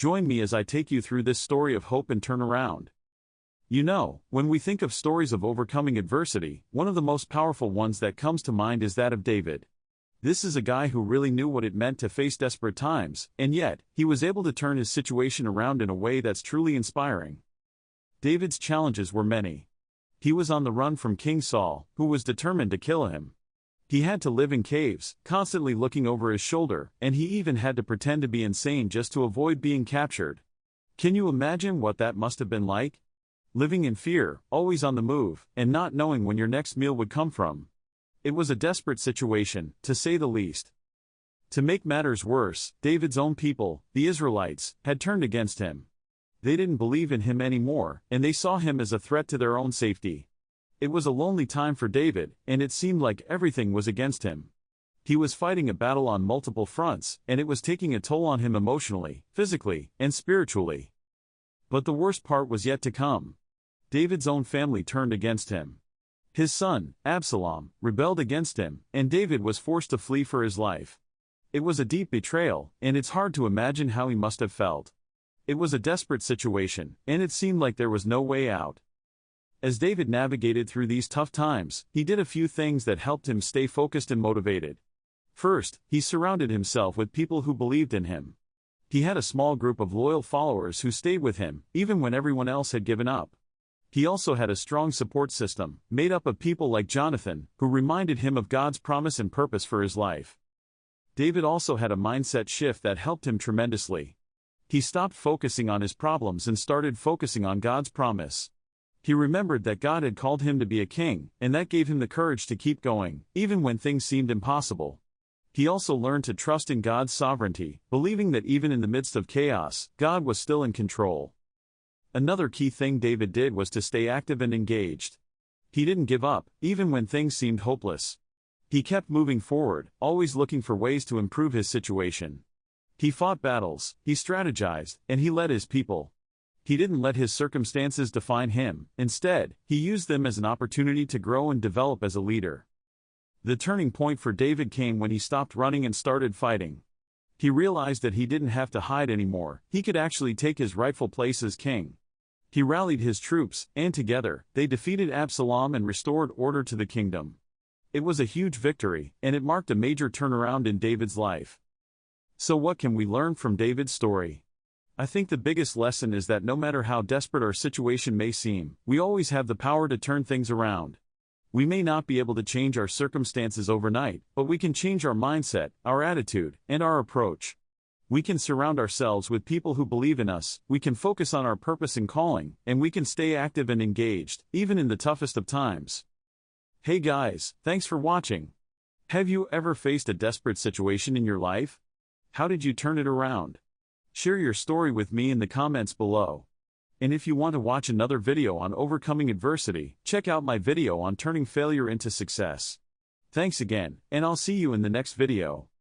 Join me as I take you through this story of hope and turnaround. You know, when we think of stories of overcoming adversity, one of the most powerful ones that comes to mind is that of David. This is a guy who really knew what it meant to face desperate times, and yet, he was able to turn his situation around in a way that's truly inspiring. David's challenges were many. He was on the run from King Saul, who was determined to kill him. He had to live in caves, constantly looking over his shoulder, and he even had to pretend to be insane just to avoid being captured. Can you imagine what that must have been like? Living in fear, always on the move, and not knowing when your next meal would come from. It was a desperate situation, to say the least. To make matters worse, David's own people, the Israelites, had turned against him. They didn't believe in him anymore, and they saw him as a threat to their own safety. It was a lonely time for David, and it seemed like everything was against him. He was fighting a battle on multiple fronts, and it was taking a toll on him emotionally, physically, and spiritually. But the worst part was yet to come. David's own family turned against him. His son, Absalom, rebelled against him, and David was forced to flee for his life. It was a deep betrayal, and it's hard to imagine how he must have felt. It was a desperate situation, and it seemed like there was no way out. As David navigated through these tough times, he did a few things that helped him stay focused and motivated. First, he surrounded himself with people who believed in him. He had a small group of loyal followers who stayed with him, even when everyone else had given up. He also had a strong support system, made up of people like Jonathan, who reminded him of God's promise and purpose for his life. David also had a mindset shift that helped him tremendously. He stopped focusing on his problems and started focusing on God's promise. He remembered that God had called him to be a king, and that gave him the courage to keep going, even when things seemed impossible. He also learned to trust in God's sovereignty, believing that even in the midst of chaos, God was still in control. Another key thing David did was to stay active and engaged. He didn't give up, even when things seemed hopeless. He kept moving forward, always looking for ways to improve his situation. He fought battles, he strategized, and he led his people. He didn't let his circumstances define him. Instead, he used them as an opportunity to grow and develop as a leader. The turning point for David came when he stopped running and started fighting. He realized that he didn't have to hide anymore, he could actually take his rightful place as king. He rallied his troops, and together, they defeated Absalom and restored order to the kingdom. It was a huge victory, and it marked a major turnaround in David's life. So what can we learn from David's story? I think the biggest lesson is that no matter how desperate our situation may seem, we always have the power to turn things around. We may not be able to change our circumstances overnight, but we can change our mindset, our attitude, and our approach. We can surround ourselves with people who believe in us, we can focus on our purpose and calling, and we can stay active and engaged, even in the toughest of times. Hey guys, thanks for watching. Have you ever faced a desperate situation in your life? How did you turn it around? Share your story with me in the comments below. And if you want to watch another video on overcoming adversity, check out my video on turning failure into success. Thanks again, and I'll see you in the next video.